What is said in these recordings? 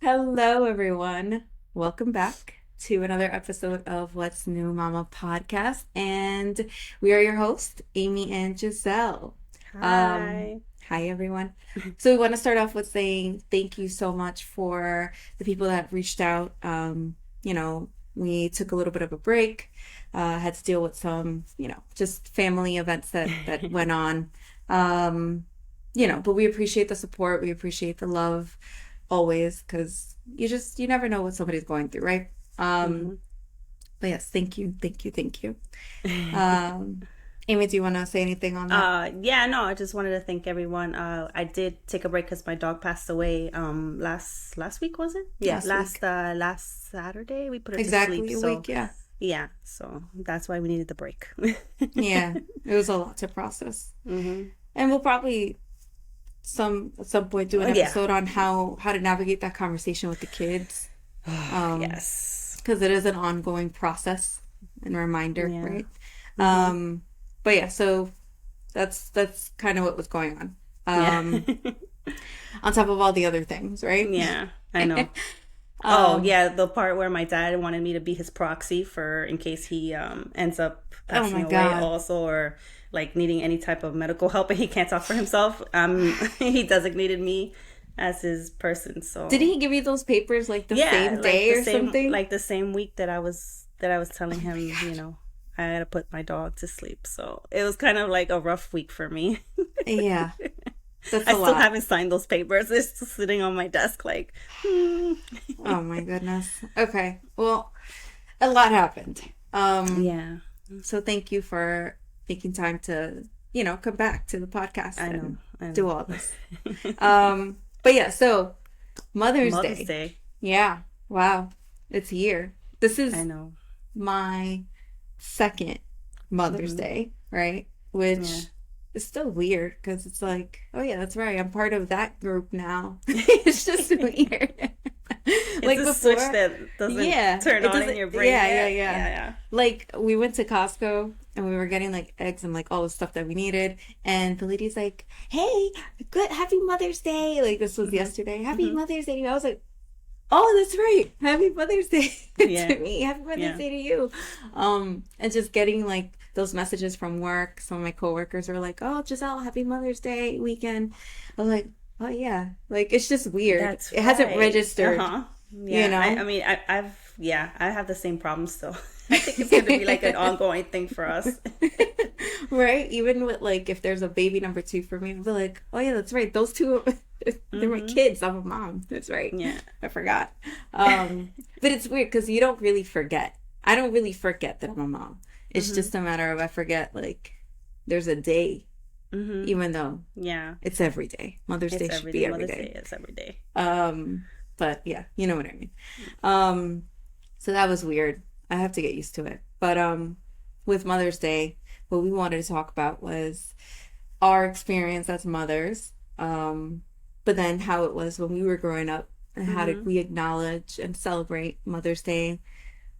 Hello, everyone. Welcome back to another episode of What's New Mama podcast. And we are your hosts, Amy and Giselle. Um, Hi. Hi, everyone. So, we want to start off with saying thank you so much for the people that reached out. We took a little bit of a break, had to deal with some, just family events that went on. Um, but we appreciate the support, we appreciate the love always because you never know what somebody's going through, right? Um, hmm but yes, thank you, thank you, thank you. Um, Amy, do you want to say anything on that? yeah, no, I just wanted to thank everyone. I did take a break because my dog passed away last week, was it? Yeah, Last week, last Saturday we put her to sleep. exactly a So week, yeah, yeah, so that's why we needed the break. yeah. It was a lot to process, hmm and we'll probably at some point do an Yeah. episode on how to navigate that conversation with the kids, um, Yes. because it is an ongoing process and reminder, Yeah. right? hmm Um, but yeah, so that's kind of what was going on. Yeah. On top of all the other things, right? Yeah, I know. Oh, um, yeah, the part where my dad wanted me to be his proxy for in case he ends up oh passing my away God. also or like needing any type of medical help and he can't talk for himself. He designated me as his person. Did So, he give you those papers like the yeah, same day or something? like the same week that I was telling him, I had to put my dog to sleep. So, it was kind of like a rough week for me. Yeah, that's I a still lot. haven't signed those papers. It's just sitting on my desk like, hmm. Oh my goodness. Okay. Well, a lot happened. Yeah, So thank you for making time to, come back to the podcast I know. and I do know. all this. But yeah, so Mother's Mother's Day. Day. Yeah. Wow. It's here. This I is know. my second Mother's hmm Day, right? Yeah. Which is still weird because it's like, oh yeah, that's right. I'm part of that group now. It's just weird. It's Like a switch before, that doesn't yeah, turn it on in doesn't, your brain yeah, yeah, yet. yeah. Yeah, Like we went to Costco and we were getting like eggs and like all the stuff that we needed. And the lady's like, hey, good, happy Mother's Day. Like this was yeah. yesterday. Happy hmm Mother's Day. I was like, oh, that's right. Happy Mother's Day Yeah. to me. Happy Mother's Yeah. Day to you. And just getting like those messages from work. Some of my coworkers were like, oh, Giselle, happy Mother's Day weekend. I'm like, oh yeah. Like it's just weird. That's It hasn't right. registered, Uh-huh. you Yeah. I know? mean, I have the same problem still. I think it's going to be like an ongoing thing for us. Right? Even with like if there's a baby number two for me, I'll be like, oh yeah, that's right. Those two they're my hmm kids. I'm a mom. That's right. Yeah. I forgot. But it's weird because you don't really forget. I don't really forget that I'm a mom. It's hmm just a matter of I forget like there's a day, hmm even though Yeah. it's every day. Mother's It's Day should every be day. every Mother's day. Day is every day. But yeah, you know what I mean. Um, so that was weird. I have to get used to it. But with Mother's Day, what we wanted to talk about was our experience as mothers, but then how it was when we were growing up and how did hmm we acknowledge and celebrate Mother's Day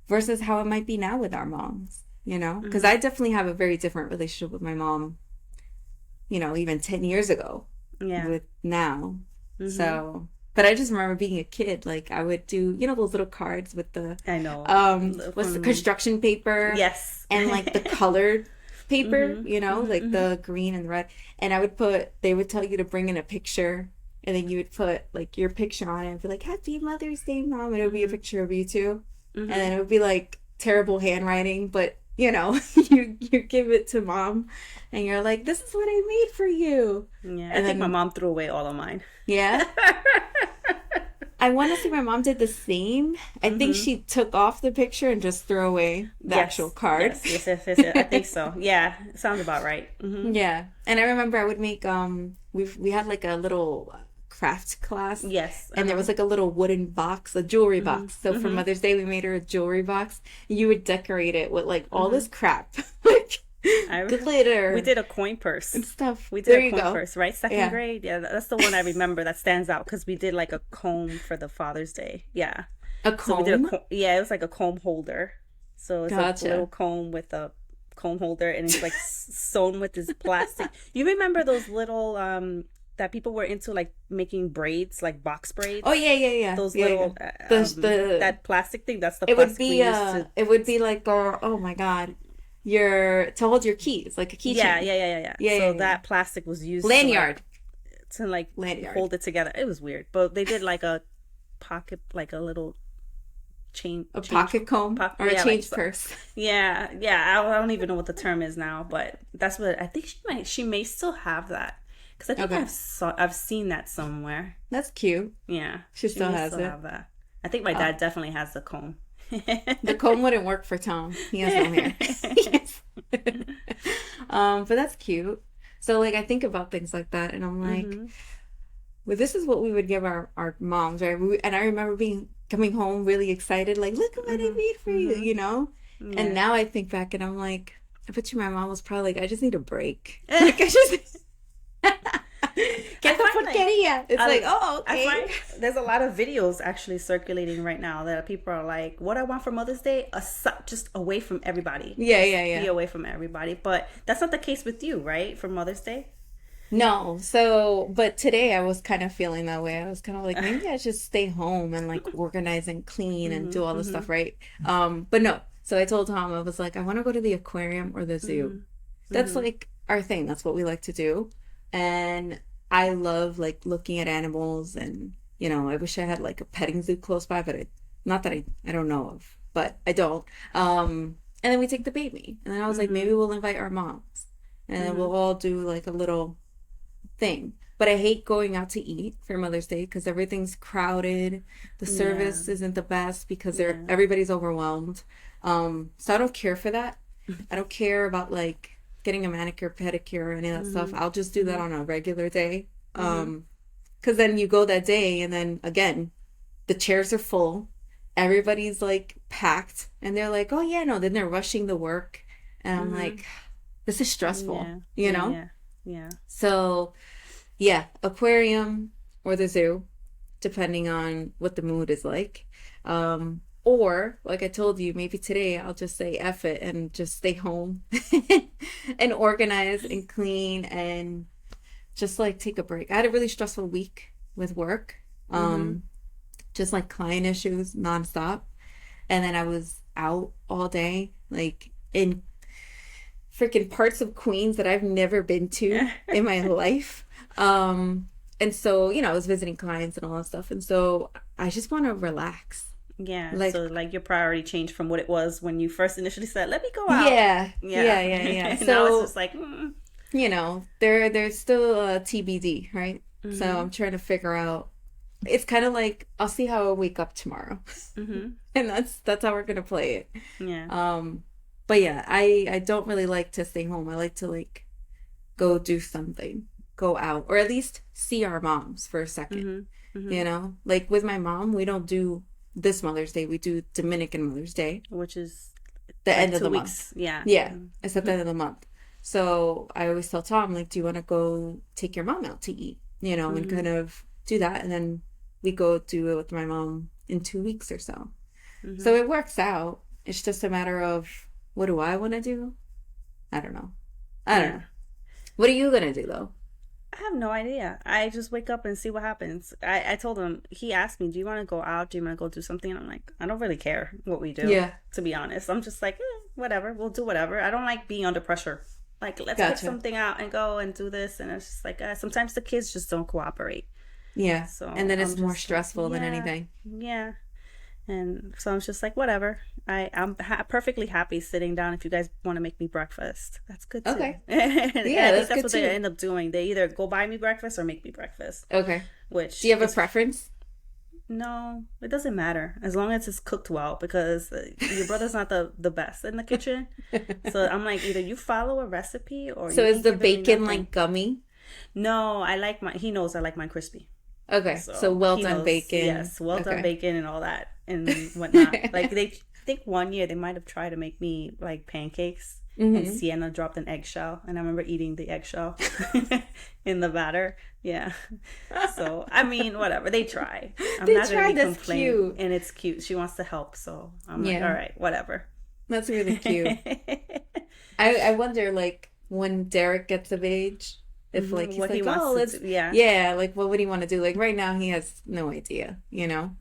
versus how it might be now with our moms, you know? Because hmm I definitely have a very different relationship with my mom, even 10 years ago Yeah. with now. hmm So, but I just remember being a kid, like I would do, those little cards with the I know. what's the From construction paper yes. and like the colored paper, like hmm the green and red. And they would tell you to bring in a picture and then you would put like your picture on it and be like, Happy Mother's Day, Mom. And it would be a hmm picture of you too. And hmm then it would be like terrible handwriting, but you give it to mom and you're like, this is what I made for you. Yeah, I And think my then, mom threw away all of mine. yeah, I want to say my mom did the same. I think hmm she took off the picture and just threw away the actual Yes, card. yes. I think so. Yeah, sounds about right. Yeah. And I remember I would make we had like a little craft class Yes. and there was like a little wooden box, a jewelry hmm box. So for hmm Mother's Day we made her a jewelry box. You would decorate it with like all hmm this crap. Like I glitter we did a coin purse. and stuff. We did There a you coin go. purse, right? Second Yeah. grade. Yeah, that's the one I remember that stands out because we did like a comb for the Father's Day. Yeah. A So we did a comb. yeah, it was like a comb holder. So it's a little Gotcha. comb with a comb holder and it's like sewn with this plastic. You remember those little that people were into, like making braids, like box Oh braids. yeah, yeah, yeah, Those yeah, yeah. little The that plastic thing. That's the it would plastic we be used to. it would be like oh my God, your to hold your keys like a Yeah, keychain. yeah, yeah, yeah, yeah. Yeah, yeah, So yeah. that plastic was used Lanyard, to like lanyard. hold it together. It was weird, but they did like a pocket, like a little A change pocket comb pocket. or a Yeah, like change so. purse. Yeah, yeah. I don't even know what the term is now, but that's what I think she may still have that because I think Okay, I've seen that somewhere. that's cute. Yeah, She she still may has still it. have that. I think my Oh, dad definitely has the comb. the comb wouldn't work for Tom. He has no hair. Yes. But that's cute. So like I think about things like that, and I'm like, Hmm. well, this is what we would give our moms, right? And I remember being coming home really excited, like, look at what I Hmm. made for you, Hmm. you know? And Yeah. now I think back and I'm like, I bet you my mom was probably like, I just need a break. Like I just I get the find like porqueria. It's like, oh, I okay. find there's a lot of videos actually circulating right now that people are like, "What I want for Mother's Day, just away from everybody, Yeah, just yeah, be yeah. away from everybody." But that's not the case with you, right? For Mother's Day. No, so, but today I was kind of feeling that way. I was kind of like, maybe I should stay home and like organize and clean and Mhm. do all this Mhm. stuff, right? But no. So I told Tom, I was like, I want to go to the aquarium or the zoo. Mhm. That's Mhm. like our thing. That's what we like to do. And I love like looking at animals and, I wish I had like a petting zoo close by, but not that I don't know of, but I don't. And then we take the baby. And then I was like, maybe Mhm. we'll invite our moms and then Mhm. we'll all do like a little thing. But I hate going out to eat for Mother's Day because everything's crowded. The Yeah. service isn't the best because Yeah. everybody's overwhelmed. So I don't care for that. I don't care about like getting a manicure, pedicure, or any of that stuff. Mhm. I'll just do that Mhm. on a regular day. Mhm. Because then you go that day and then again, the chairs are full. Everybody's like packed and they're like, oh yeah, no, then they're rushing the work. And I'm Mhm. like, this is stressful, Yeah. you Yeah. know? Yeah. Yeah. So yeah, aquarium or the zoo, depending on what the mood is like. Or, like I told you, maybe today I'll just say F it and just stay home and organize and clean and just like take a break. I had a really stressful week with work, Mhm. um, just like client issues nonstop. And then I was out all day, like in freaking parts of Queens that I've never been to in my life. And so, I was visiting clients and all that stuff. And so I just want to relax. Yeah. Like, So like your priority changed from what it was when you first initially said, "Let me go out." yeah, Yeah. yeah, yeah, yeah. Now it's So, just like, there's still a TBD, right? So mhm. I'm trying to figure out. It's kind of like I'll see how I wake up tomorrow. Mhm. And that's how we're gonna play it. Yeah. Um, but yeah, I don't really like to stay home. I like to like go do something, go out, or at least see our moms for a second. Mhm. Mhm. Like with my mom, we don't do this Mother's Day. We do Dominican Mother's Day, Which is the like end of two the month. weeks. Yeah. Yeah, it's at the end of the month. So I always tell Tom, like, do you want to go take your mom out to eat? And Mhm. kind of do that, and then we go do it with my mom in 2 weeks or so. So Mhm. it works out. It's just a matter of what do I want to do? I don't know. I don't Yeah. know. What are you gonna do though? I have no idea. I just wake up and see what happens. I told him, he asked me, "Do you want to go out? Do you want to go do something?" And I'm like, I don't really care what we do, Yeah, to be honest. I'm just like, whatever, we'll do whatever. I don't like being under pressure. Like, let's pick gotcha. something out and go and do this. And it's just like, sometimes the kids just don't cooperate. Yeah, and So then I'm it's more just like, stressful than yeah, anything. yeah. And so I'm just like, whatever. I'm perfectly happy sitting down. If you guys want to make me breakfast, that's good too. Okay. And Yeah, I think that's that's good what they too. end up doing. They either go buy me breakfast or make me breakfast, Okay. Do which you have a is preference? no, it doesn't matter as long as it's cooked well because your brother's not the best in the kitchen. So I'm like, either you follow a recipe or So you is ain't the giving me bacon nothing. like gummy? No, I like my. He knows I like mine crispy. Okay, so So well he done knows, bacon. yes, well done Okay. bacon and all that and whatnot. Like they think one year they might have tried to make me like pancakes and Hmm. Sienna dropped an eggshell and I remember eating the eggshell in the batter. Yeah. So I mean whatever. They try. I'm They not gonna be tried. That's complaining. cute. And it's cute. She wants to help, so I'm like, all Yeah, right, whatever. that's really cute. I wonder like when Derek gets of age, If like he's What he like, wants oh, to let's, do. Yeah. yeah, like what would he want to do? Like right now, he has no idea, you know.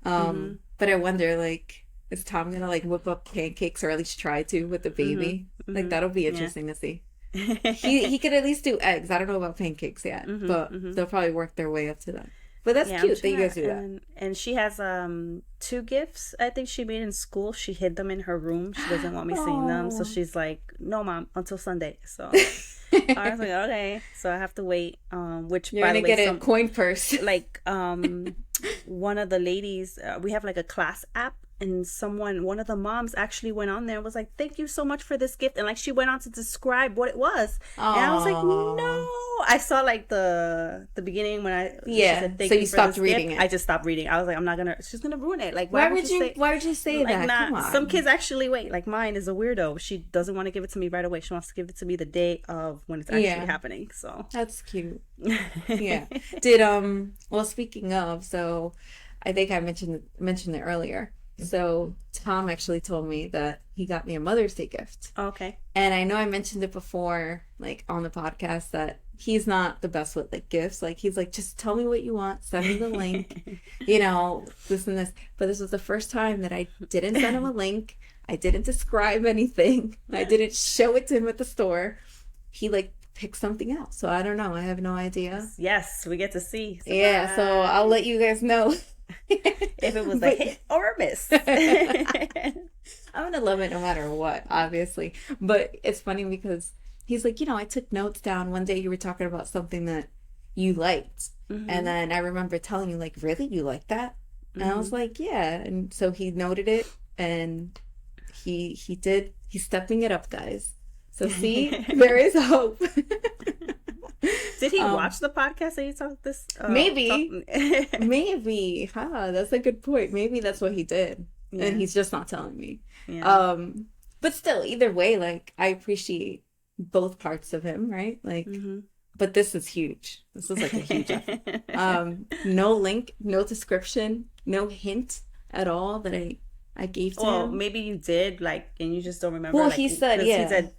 Mm-hmm. But I wonder, like, is Tom gonna like whip up pancakes or at least try to with the baby? Mm-hmm. Like Mm-hmm. that'll be Yeah. interesting to see. He could at least do eggs. I don't know about pancakes yet, Mm-hmm. but Mm-hmm. they'll probably work their way up to that. But that's Yeah, I'm cute that you trying guys to, do that. and she has two gifts I think she made in school. She hid them in her room. She doesn't want me seeing them, so Oh. she's like, "No, mom, until Sunday." So I was like, "Okay." So I have to wait. Which, You're by the gonna way, get a some coin purse. like one of the ladies, we have like a class app, and one of the moms actually went on there and was like, "Thank you so much for this gift," and like she went on to describe what it was, and I was like, Oh. "No." I saw like the beginning when she Yeah. said thank So you you for stopped this reading gift. it. I just stopped reading. I was like, I'm not gonna. She's gonna ruin it. Like, Why why would would you you say? why would you say Like, that? Come not some on. kids actually wait. Like mine is a weirdo. She doesn't want to give it to me right away. She wants to give it to me the day of when it's actually Yeah. happening. So That's cute. Yeah. Well, speaking of, so I think I mentioned it earlier. So Tom actually told me that he got me a Mother's Day gift. Okay. And I know I mentioned it before, like on the podcast, that he's not the best with like gifts. Like he's like, just tell me what you want, send me the link, this and this. But this was the first time that I didn't send him a link. I didn't describe anything. I didn't show it to him at the store. He like picked something out. So I don't know. I have no idea. Yes, we get to see. Yeah, so I'll let you guys know. If it was a hit or a miss. I'm gonna love it no matter what, obviously. But it's funny because he's like, I took notes down. One day you were talking about something that you liked. Mm-hmm. And then I remember telling you, like, really? You like that? And I was like, yeah. And so he noted it and he did. He's stepping it up, guys. So see, there is hope. Did he watch the podcast that you talked this? Maybe. Maybe. That's a good point. Maybe that's what he did. Yeah. And he's just not telling me. Yeah. But still, either way, like, I appreciate both parts of him, right? Like, but this is huge. This is like a huge effort. No link, no description, no hint at all that I gave to Well, him. maybe you did, like, and you just don't remember. Well, like, he said, 'cause yeah. He said,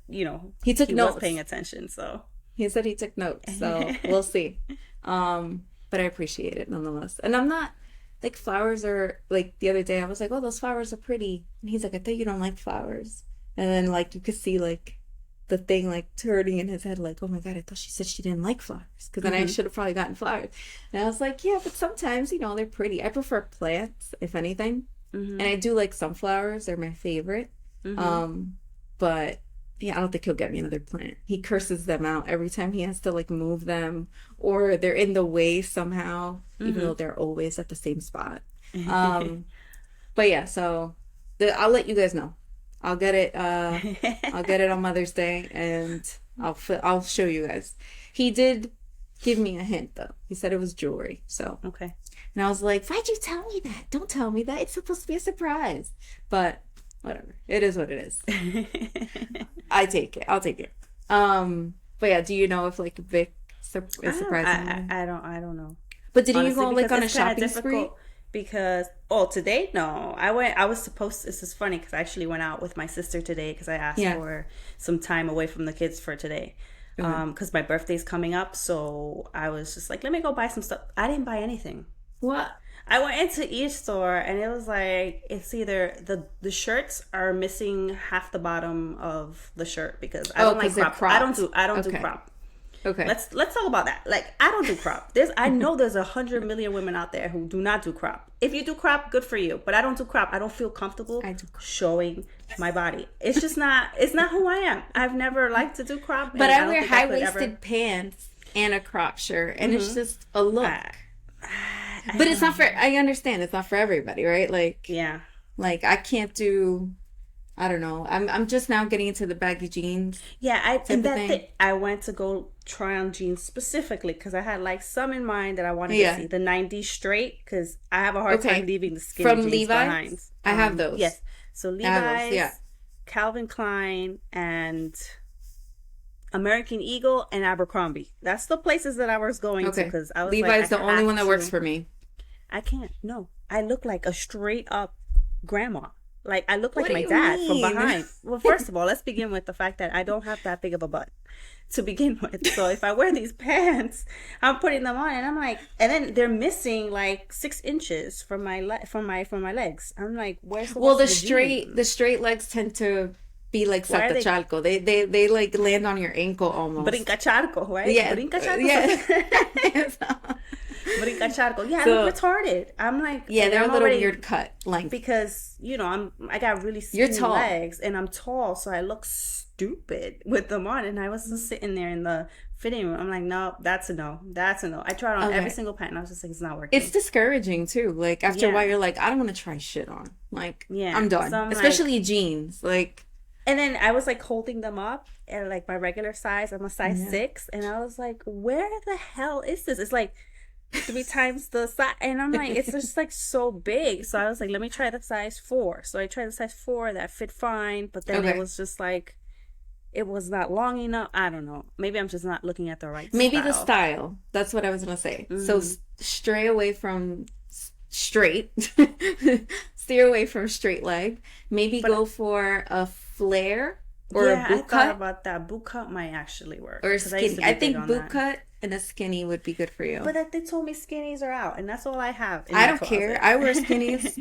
he took notes. was paying attention, so. He said he took notes, so we'll see. But I appreciate it nonetheless. And I'm not, like, flowers are, like, the other day I was like, oh, those flowers are pretty. And he's like, I thought you don't like flowers. And then, like, you could see, like, the thing, like, turning in his head, like, oh my God, I thought she said she didn't like flowers. Because then I should have probably gotten flowers. And I was like, yeah, but sometimes, they're pretty. I prefer plants, if anything. And I do like sunflowers. They're my favorite. But yeah, I don't think he'll get me another plant. He curses them out every time he has to like move them or they're in the way somehow, even though they're always at the same spot. But yeah, so I'll let you guys know. I'll get it. I'll get it on Mother's Day, and I'll show you guys. He did give me a hint though. He said it was jewelry. So Okay. and I was like, why'd you tell me that? Don't tell me that. It's supposed to be a surprise. But whatever. It is what it is. I take it. I'll take it. But yeah, do you know if like Vic is surprising you? I don't know. But did you Honestly, go like because on a it's kinda shopping spree? Because today, no, I was supposed. This is funny because I actually went out with my sister today because I asked for some time away from the kids for today. Because my birthday's coming up, so I was just like, let me go buy some stuff. I didn't buy anything. What? I went into each store and it was like, it's either the shirts are missing half the bottom of the shirt because I don't like crop. I don't do crop. Okay. Let's talk about that. Like, I don't do crop. I know there's 100 million women out there who do not do crop. If you do crop, good for you. But I don't do crop. I don't feel comfortable showing my body. It's just not. It's not who I am. I've never liked to do crop. But I wear high-waisted pants and a crop shirt, and it's just a look. But it's not for. I understand it's not for everybody, right? Like, yeah. Like I can't do. I don't know. I'm just now getting into the baggy jeans. Yeah, I went to go try on jeans specifically because I had like some in mind that I wanted to see the 90s straight because I have a hard time leaving the skinny from jeans Levi's behind. I have those. Yes, so Levi's, Calvin Klein, and American Eagle and Abercrombie. That's the places that I was going to because I was Levi's the only one that works for me. I can't. No, I look like a straight up grandma. Like, I look What like do my you dad from mean? behind. Well, first of all, let's begin with the fact that I don't have that big of a butt to begin with. So if I wear these pants, I'm putting them on, and I'm like, and then they're missing like 6 inches from from my legs. I'm like, where's the Well, rest of the jean? the straight legs tend to be like Why are they saltachalco. They like land on your ankle almost. brinca charco, right? Yeah, Brinca charco, yeah. something. Brinca charco. Yeah, I look So retarded. I'm like, yeah, and they're a I'm little already weird cut length. because I got really You're skinny tall. legs and I'm tall, so I look stupid with them on. And I was just sitting there in the fitting room. I'm like, no, that's a no. That's a no. I tried on every Okay. single pattern. I was just like, it's not It's working. discouraging too. Like after a while, Yeah. you're like, I don't want to try shit on. Like Yeah. I'm So done. I'm like, Especially jeans. Like and then I was like holding them up at like my regular size. I'm a size yeah. 6. And I was like, where the hell is this? It's like 3 times the size. And I'm like, it's just like so big. So I was like, let me try the size 4. So I tried the size 4 that fit fine. But then it Okay. was just like, it was not long enough. I don't know. Maybe I'm just not looking at the right Maybe the style. style. That's what I was gonna say. So Hmm. stray away from straight. Steer away from straight leg. Maybe But go for a flare or a yeah, I boot thought cut about that. Boot cut might actually work or a because I used skinny. to I be big think on boot that. cut and a skinny would be good for you. But they told me skinnies are out, and that's all I have in I my don't care. closet. I wear skinnies.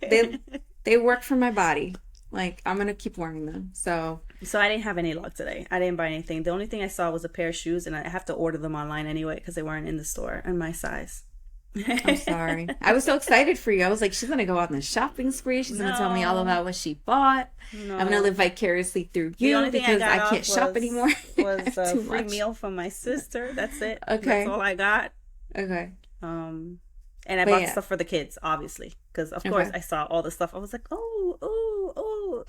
They they work for my body. Like I'm gonna keep wearing them. So So I didn't have any luck today. I didn't buy anything. The only thing I saw was a pair of shoes, and I have to order them online anyway because they weren't in the store in my size. I'm sorry. I was so excited for you. I was like, she's gonna go on the shopping spree. She's gonna tell me all No, about what she bought. I'm gonna no. live vicariously through The you only thing I because got I can't off shop anymore. I was have a too free much. meal from my sister. That's it. That's Okay. all I got. Okay. Um, and I But bought yeah. stuff for the kids, obviously, because of course Okay. I saw all the stuff. I was like, oh, oh, oh.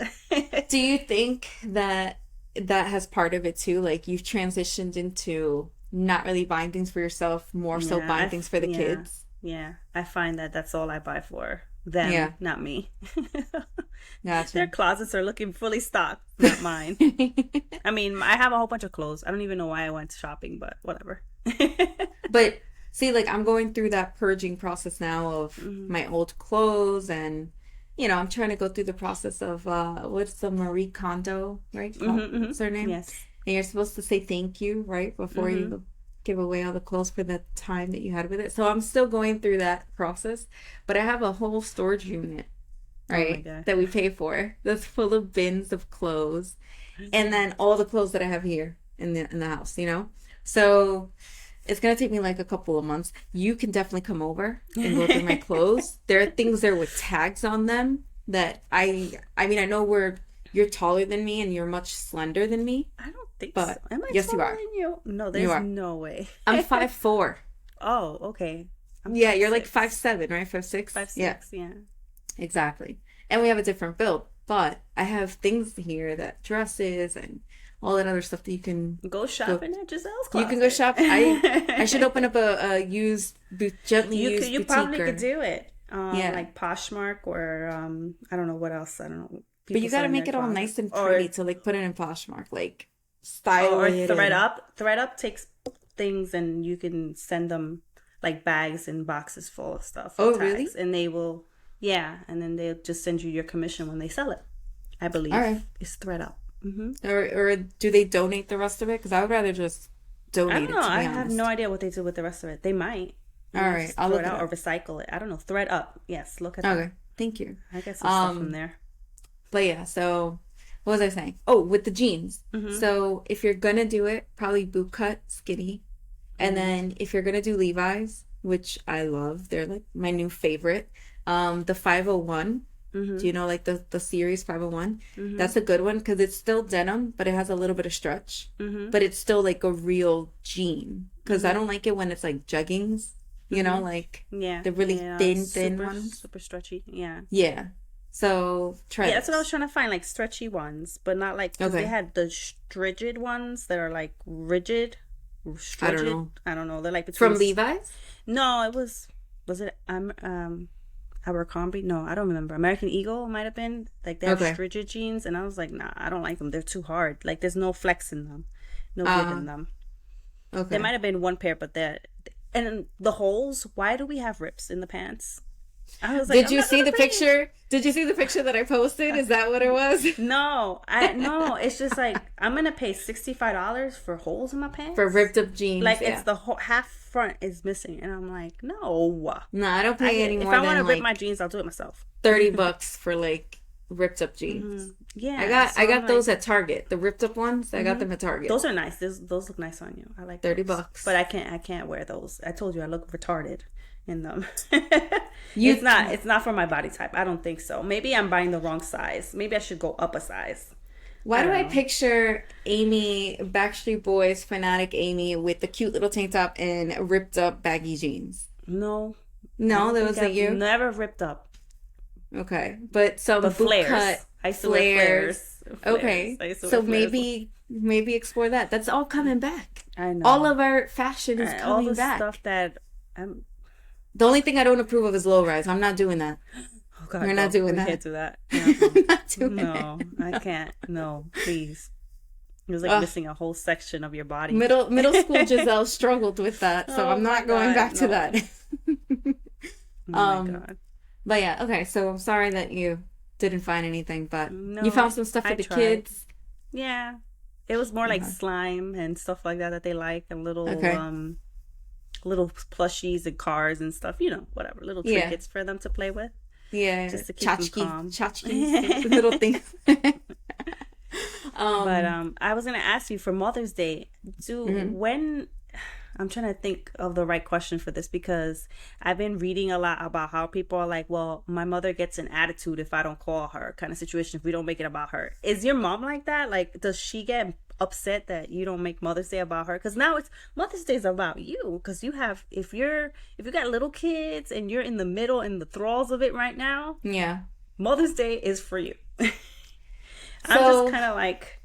Do you think that that has part of it too? Like you've transitioned into not really buying things for yourself, more so Yeah, buying things for the yeah, kids. yeah. I find that that's all I buy for them, Yeah. not me. Their Gotcha. closets are looking fully stocked, not mine. I mean, I have a whole bunch of clothes. I don't even know why I went shopping, but whatever. But see, like I'm going through that purging process now of Hmm. my old clothes and I'm trying to go through the process of what's the Marie Kondo, right? Hmm. Hmm. What's her name? Yes. And you're supposed to say thank you, right? Before Hmm. you give away all the clothes for the time that you had with it. So I'm still going through that process, but I have a whole storage unit, Oh my right? God. That we pay for that's full of bins of clothes and then all the clothes that I have here in the house. So it's gonna take me like a couple of months. You can definitely come over and go through my clothes. There are things there with tags on them that I mean I know you're taller than me and you're much slender than me, I don't think so. but Am I yes you taller are. than you? No, You there's are. no way. I'm 5'4". Oh, okay. I'm Yeah, five you're like six. 5'7", right? 5'6"? Five Yeah, six, yeah. exactly. And we have a different build, but I have things here that dresses and all that other stuff that Go go shopping at Giselle's you can go closet. shop. I should open up a gently used You boutique probably could or do it. yeah. Like Poshmark or I don't know what else. I don't know. But People you gotta selling make their it all closet nice and or pretty to like put it in Poshmark, like style or it and Thread Up takes things and you can send them like bags and boxes full of stuff with oh really? tags and they will yeah and then they'll just send you your commission when they sell it. I All right. believe it's Thread Up. Hmm. Or do they donate the rest of it? Because I would rather just I donate don't it know. to I be have honest. no idea what they do with the rest of it. They might. All right, Just I'll throw look it it out or up. recycle it. I don't know. Thread Up. Yes, look at that. Okay, thank you. I get some stuff from Um, there. but yeah, so what was I saying? Oh, with the jeans. Hmm. So if you're gonna do it, probably boot cut, skinny. And Hmm. then if you're gonna do Levi's, which I love, they're like my new favorite. The 501. Hmm. Do you know like the series 501? Hmm. That's a good one because it's still denim, but it has a little bit of stretch. Hmm. But it's still like a real jean. Because I Hmm. don't like it when it's like jeggings, Hmm. like Yeah. the really Yeah. thin Super, ones. super stretchy. Yeah. Yeah. So try Yeah, that's what I was those. trying to find, like stretchy ones, but not like because they Okay. had the rigid ones that are like rigid, I don't rigid. know. I don't know. They're like between. From Levi's? No, it was it Abercrombie? No, I don't remember. American Eagle might have been. Like they have Okay. rigid jeans, and I was like, nah, I don't like them. They're too hard. Like there's no flex in them, no give Uh, in them. There okay. might have been one pair, but and the holes. Why do we have rips in the pants? I was like, Did I'm you not see gonna the pay. picture? Did you see the picture that I posted? Is that what it was? No, I no. It's just like I'm gonna pay $65 for holes in my For pants. ripped up jeans, Like it's yeah. the whole half front is missing, and I'm like, no. No, I don't I pay get any if more I want than to rip my like jeans, I'll do it myself. $30 for like ripped up jeans. Yeah, I so I'm got those like, at Target. The ripped up ones, I got them at Target. those are nice. Those look nice on you. I like 30 those, but bucks. I can't wear those. I told you I look retarded in them. You It's not for my body type. I don't think so. Maybe I'm buying the wrong size. Maybe I should go up a size. Why I do don't I know. picture Amy, Backstreet Boys fanatic Amy with the cute little tank top and ripped up baggy jeans? No, I No, don't that think wasn't I've you? never ripped up. Okay. But some But boot flares. cut I used to wear flares. flares. Okay. I used to wear So flares. maybe explore that. That's all coming back. I All know. of our fashion is All coming the back. stuff that I'm. The only thing I don't approve of is low rise. I'm not doing that. Oh God, We're not no, doing we that. can't do that. I'm not doing it. No, I can't. No, please. It was like Ugh. missing a whole section of your body. Middle school Giselle struggled with that, so Oh I'm my not going God, back to no. that. Oh my um, God. but yeah, okay. So I'm sorry that you didn't find anything, but you No, found some stuff for I the tried. kids. Yeah. It was more like Okay. slime and stuff like that that they like, and Okay. little plushies and cars and stuff, whatever, little Yeah. trinkets for them to play with, Yeah. just to keep them Tchotchke, calm. tchotchkes, little things. But um, I was gonna ask you for Mother's Day, do mhm. when I'm trying to think of the right question for this because I've been reading a lot about how people are like, well, my mother gets an attitude if I don't call her, kind of situation if we don't make it about her. Is your mom like that? Like, does she get upset that you don't make Mother's Day about her? Because now it's Mother's Day is about you. Because if you got little kids and you're in the middle in the thralls of it right now, Yeah. Mother's Day is for you. I'm just So kind of like,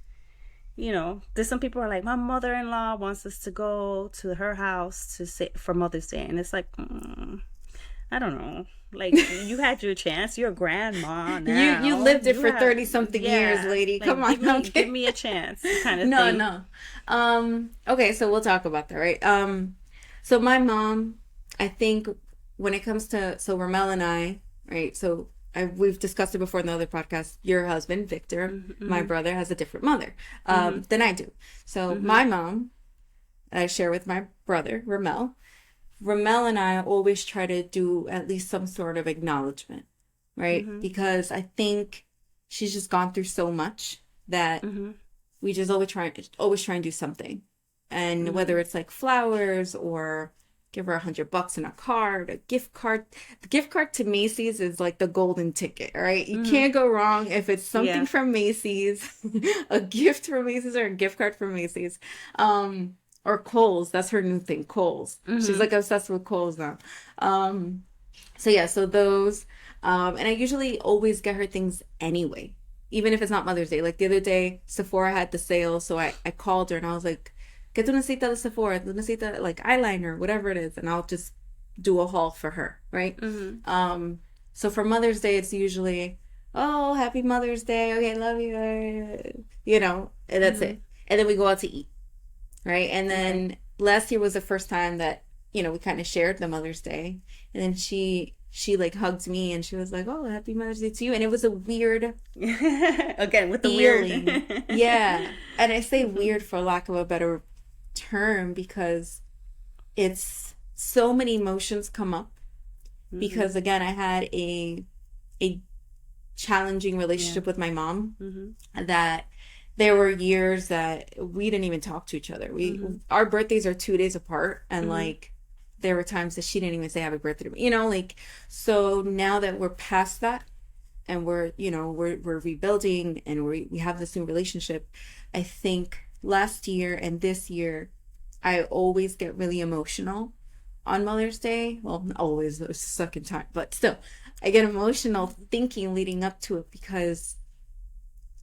there's some people are like, my mother-in-law wants us to go to her house to say for Mother's Day, and it's like, I don't know. Like you had your chance. You're a grandma you now. lived it You for have, 30 something years, yeah. lady. Like Come on. give Okay. me a chance, kind of No, thing. no. Okay, so we'll talk about that, right? So my mom, I think when it comes to so Ramel and I, right? We've discussed it before in the other podcast. Your husband, Victor, my Mm-hmm. brother, has a different mother Mm-hmm. than I do. So Mm-hmm. my mom, I share with my brother, Ramel. Ramel and I always try to do at least some sort of acknowledgement, right? Mm-hmm. Because I think she's just gone through so much that Mm-hmm. we just always try and do something. And Mm-hmm. whether it's like flowers or give her $100 in a card, a gift card. The gift card to Macy's is like the golden ticket, right? You Mm-hmm. can't go wrong if it's something Yeah. from Macy's, a gift from Macy's or a gift card from Macy's. Or Kohl's, that's her new thing, Kohl's. She's Mm-hmm. like obsessed with Kohl's now. So yeah, so those. And I usually always get her things anyway, even if it's not Mother's Day. Like the other day, Sephora had the sale, so I called her and I was like, "Que tú necesitas de Sephora? Tú necesitas like eyeliner, whatever it is," and I'll just do a haul for her, right? Mm-hmm. So for Mother's Day, it's usually, "Oh, happy Mother's Day. Okay, love you," and that's Mm-hmm. it. And then we go out to eat, right? And Okay. then last year was the first time that we kind of shared the Mother's Day, and then she like hugged me and she was like, "Oh, happy Mother's Day to you," and it was a weird Again with the weird. feeling. Yeah. And I say weird for lack of a better term because it's so many emotions come up Mm-hmm. because again, I had a challenging Yeah. relationship with my mom Mm-hmm. that there were years that we didn't even talk to each other. Mm-hmm. Our birthdays are 2 days apart and Mm-hmm. like there were times that she didn't even say happy birthday to me. Like so now that we're past that and we're rebuilding and we have this new relationship, I think last year and this year I always get really emotional on Mother's Day. Well, not always, there's a second time, but still I get emotional thinking leading up to it because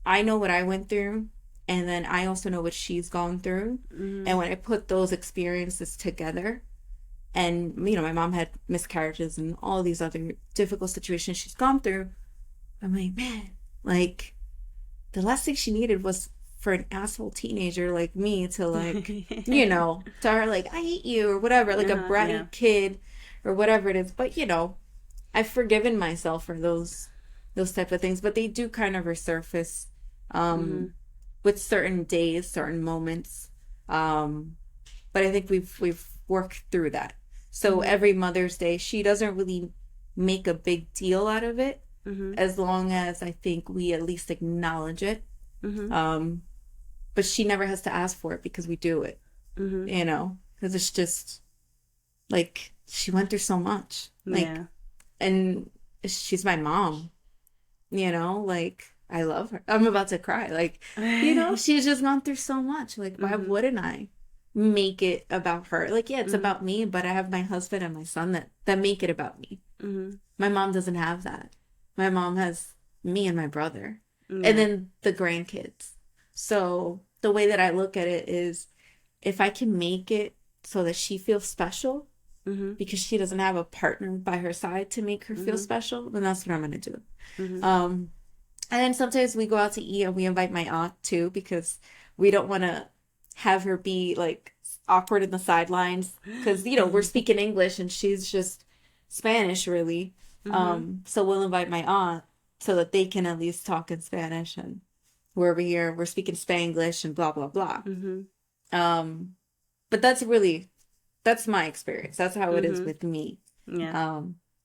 I know what I went through and then I also know what she's gone through. Mm-hmm. And when I put those experiences together, and my mom had miscarriages and all these other difficult situations she's gone through, I'm like, man, like the last thing she needed was for an asshole teenager like me to like, tell her like I hate you or whatever, like a bratty Yeah. kid or whatever it is. But I've forgiven myself for those type of things, but they do kind of resurface with certain days, certain moments. But I think we've worked through that. So every Mother's Day, she doesn't really make a big deal out of it, as long as I think we at least acknowledge it. But she never has to ask for it because we do it, you know, because it's just like she went through so much, like, and she's my mom, you know, like I love her. I'm about to cry, like, you know, she's just gone through so much. Like, why wouldn't I make it about her? Like, yeah, it's about me, but I have my husband and my son that make it about me. My mom doesn't have that. My mom has me and my brother, and then the grandkids. So the way that I look at it is, if I can make it so that she feels special, because she doesn't have a partner by her side to make her feel special, then that's what I'm gonna do. And then sometimes we go out to eat and we invite my aunt too, because we don't want to have her be like awkward in the sidelines, because, you know, we're speaking English and she's just Spanish, really. So we'll invite my aunt so that they can at least talk in Spanish, and we're over here, we're speaking Spanglish and blah, blah, blah. But that's my experience. That's how it is with me. Yeah.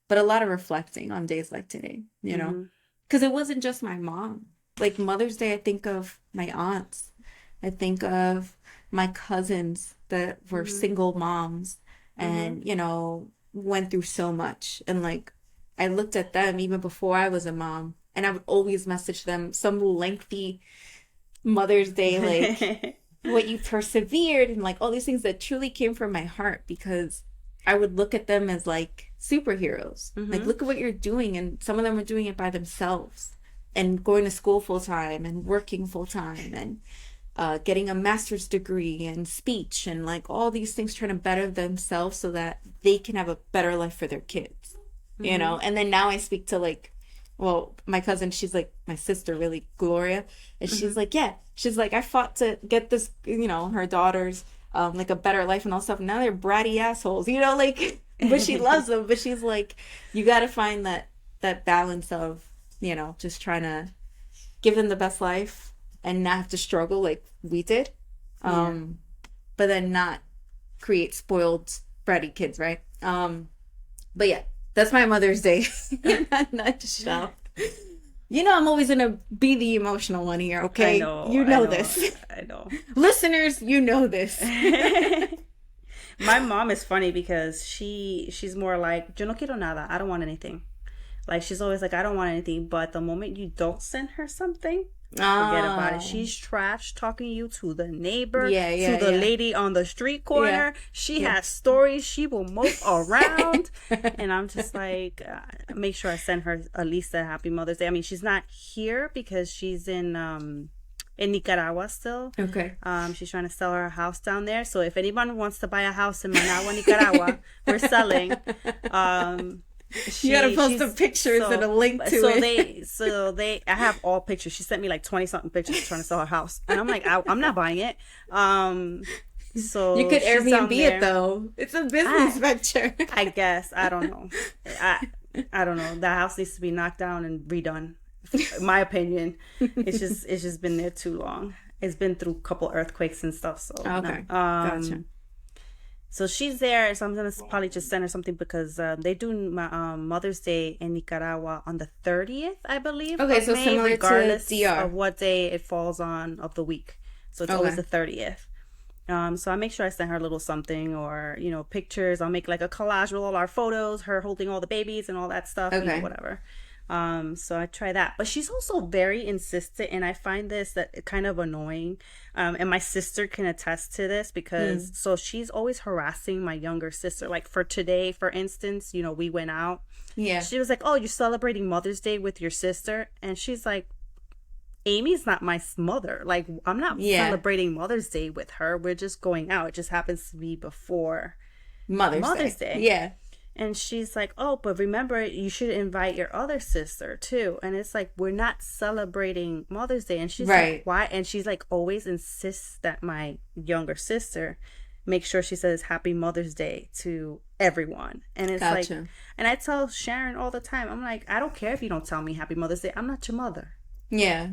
But a lot of reflecting on days like today, you know, because it wasn't just my mom. Like Mother's Day, I think of my aunts. I think of my cousins that were single moms and, you know, went through so much. And like, I looked at them even before I was a mom, and I would always message them some lengthy Mother's Day, like, what you persevered, and like all these things that truly came from my heart, because I would look at them as like superheroes. Like, look at what you're doing. And some of them are doing it by themselves and going to school full time and working full time and getting a master's degree and speech and like all these things, trying to better themselves so that they can have a better life for their kids, you know? And then now I speak to like, well, my cousin, she's like my sister, really, Gloria. And she's like, yeah, she's like, I fought to get this, you know, her daughters, like a better life and all stuff. Now they're bratty assholes, you know, like, but she loves them. But she's like, you got to find that balance of, you know, just trying to give them the best life and not have to struggle like we did. But then not create spoiled, bratty kids, right? But yeah, that's my Mother's Day in a nutshell. You know, I'm always gonna be the emotional one here, okay? You know this. I know. Listeners, you know this. My mom is funny because she's more like, yo no quiero nada. I don't want anything. Like, she's always like, I don't want anything. But the moment you don't send her something, forget about it. She's trash talking you to the neighbor, to the lady on the street corner. She has stories. She will mope around. And I'm just like, make sure I send her at least a happy Mother's Day. I mean, she's not here because she's in Nicaragua still. Okay. She's trying to sell her house down there. So if anyone wants to buy a house in Managua, Nicaragua, we're selling. You gotta post some pictures and a link to it. I have all pictures. She sent me like 20 something pictures trying to sell her house, and I'm like, I'm not buying it. So you could Airbnb it though. It's a business venture. I guess. I don't know. I don't know. The house needs to be knocked down and redone. My opinion. It's just been there too long. It's been through a couple earthquakes and stuff. So okay, gotcha. So she's there, so I'm going to probably just send her something because they do Mother's Day in Nicaragua on the 30th, I believe. Okay, so May, similar regardless to DR. Of what day it falls on of the week. So it's always the 30th. So I make sure I send her a little something or, you know, pictures. I'll make like a collage with all our photos, her holding all the babies and all that stuff, you know, whatever. So I try that, but she's also very insistent, and I find this that kind of annoying. And my sister can attest to this because so she's always harassing my younger sister. Like for today, for instance, you know, we went out. Yeah. She was like, "Oh, you're celebrating Mother's Day with your sister," and she's like, "Amy's not my mother. Like, I'm not celebrating Mother's Day with her. We're just going out. It just happens to be before Mother's Day." Yeah. And she's like, "Oh, but remember, you should invite your other sister too." And it's like, we're not celebrating Mother's Day. And she's like, "Why?" And she's like, always insists that my younger sister make sure she says Happy Mother's Day to everyone. And it's like, Gotcha. and I tell Sharon all the time, I'm like, I don't care if you don't tell me Happy Mother's Day. I'm not your mother. Yeah.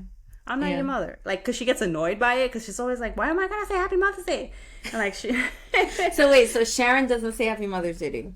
I'm not Yeah. your mother. Like, because she gets annoyed by it, because she's always like, why am I going to say Happy Mother's Day? And like, she. So wait, so Sharon doesn't say Happy Mother's Day to you?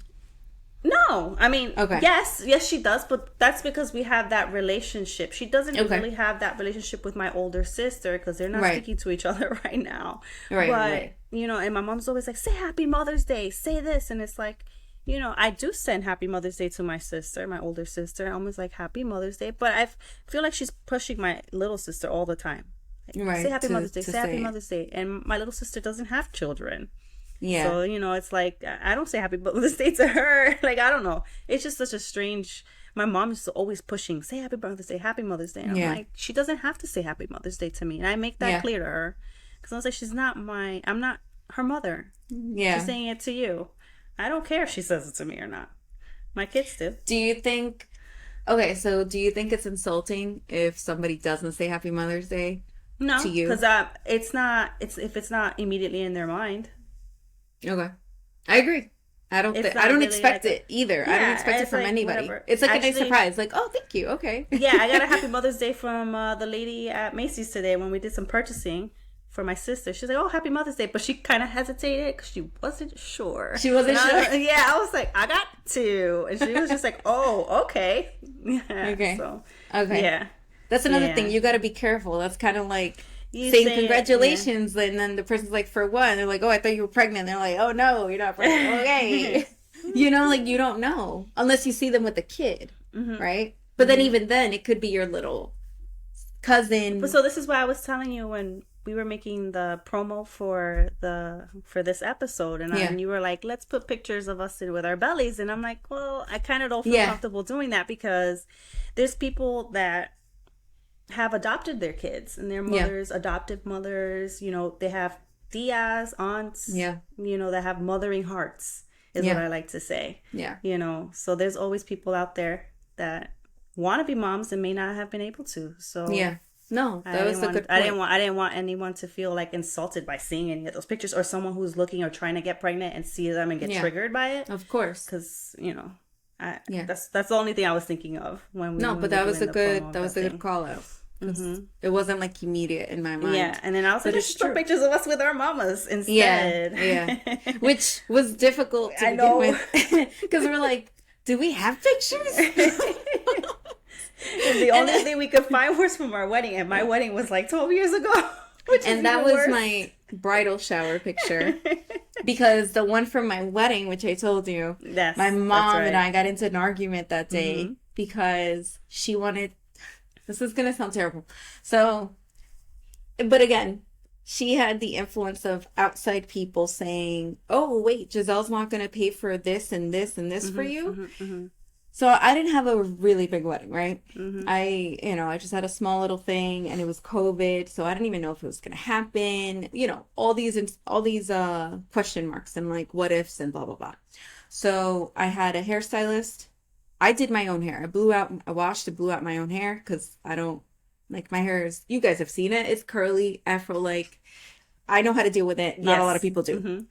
No, I mean, Okay. yes, she does, but that's because we have that relationship. She doesn't Okay. really have that relationship with my older sister because they're not Right. speaking to each other right now. Right, But, right. you know, and my mom's always like, say Happy Mother's Day, say this. And it's like, you know, I do send Happy Mother's Day to my sister, my older sister. I'm always like, Happy Mother's Day. But I feel like she's pushing my little sister all the time. Like, Right. say Happy Mother's Day, to say Happy say it. Mother's Day. And my little sister doesn't have children. Yeah. So, you know, it's like, I don't say Happy Mother's Day to her. Like, I don't know. It's just such a strange, my mom is always pushing, say Happy Mother's Day, Happy Mother's Day. And I'm Yeah. like, she doesn't have to say Happy Mother's Day to me. And I make that Yeah. clear to her. Because I was like, she's not I'm not her mother. Yeah. She's saying it to you. I don't care if she says it to me or not. My kids do. Do you think, okay, so do you think it's insulting if somebody doesn't say Happy Mother's Day No, to you? because if it's not immediately in their mind. Okay. I agree. I don't It's I not don't really expect like it either. I don't Yeah, expect it it's from like, anybody. whatever. It's like a nice Actually- surprise. Like, oh, thank you. Okay. Yeah, I got a Happy Mother's Day from the lady at Macy's today when we did some purchasing for my sister. She's like, "Oh, Happy Mother's Day," but she kind of hesitated because she wasn't sure. She wasn't And sure? yeah, I was like, "I got to," and she was just like, "Oh, okay." Yeah. Okay. So, Okay. yeah. That's another Yeah. thing. You got to be careful. That's kind of like You saying say it, congratulations, and then the person's like, for what? And they're like, oh, I thought you were pregnant. They're like, oh, no, you're not pregnant. Okay. You know, like, you don't know unless you see them with a kid, right? But then even then, it could be your little cousin. But so this is why I was telling you when we were making the promo for this episode, and, Yeah. and you were like, "Let's put pictures of us with our bellies," and I'm like, "Well, I kind of don't feel Yeah. comfortable doing that because there's people that have adopted their kids and their mothers, adoptive mothers. You know, they have tias, aunts. Yeah. You know, that have mothering hearts is Yeah. what I like to say. Yeah. You know, so there's always people out there that want to be moms and may not have been able to. So Yeah. No, that was a good point. I didn't want anyone to feel like insulted by seeing any of those pictures, or someone who's looking or trying to get pregnant and see them and get Yeah. triggered by it. Of course. Because you know, Yeah. that's the only thing I was thinking of when we. No, when but we that were was a doing the promo good of that was a thing. good call out. It wasn't like immediate in my mind. Yeah, and then I was But like, it's let's put true. pictures of us with our mamas Yeah, instead. yeah. Which was difficult to I begin know. with because we're like, do we have pictures? The only thing we could find was from our wedding, and my wedding was like 12 years ago. Which And is that even was worse. my bridal shower picture because the one from my wedding, which I told you, Yes, my mom that's and right. I got into an argument that day because she wanted. This is gonna sound terrible. So, but again, she had the influence of outside people saying, "Oh, wait, Giselle's not gonna pay for this and this and this for you." So I didn't have a really big wedding, right? I just had a small little thing, and it was COVID, so I didn't even know if it was gonna happen. You know, all these question marks and like what ifs and blah blah blah. So I had a hairstylist. I did my own hair. I washed and blew out my own hair because I don't like my hair is. You guys have seen it. It's curly, afro like. I know how to deal with it. Not a lot of people do.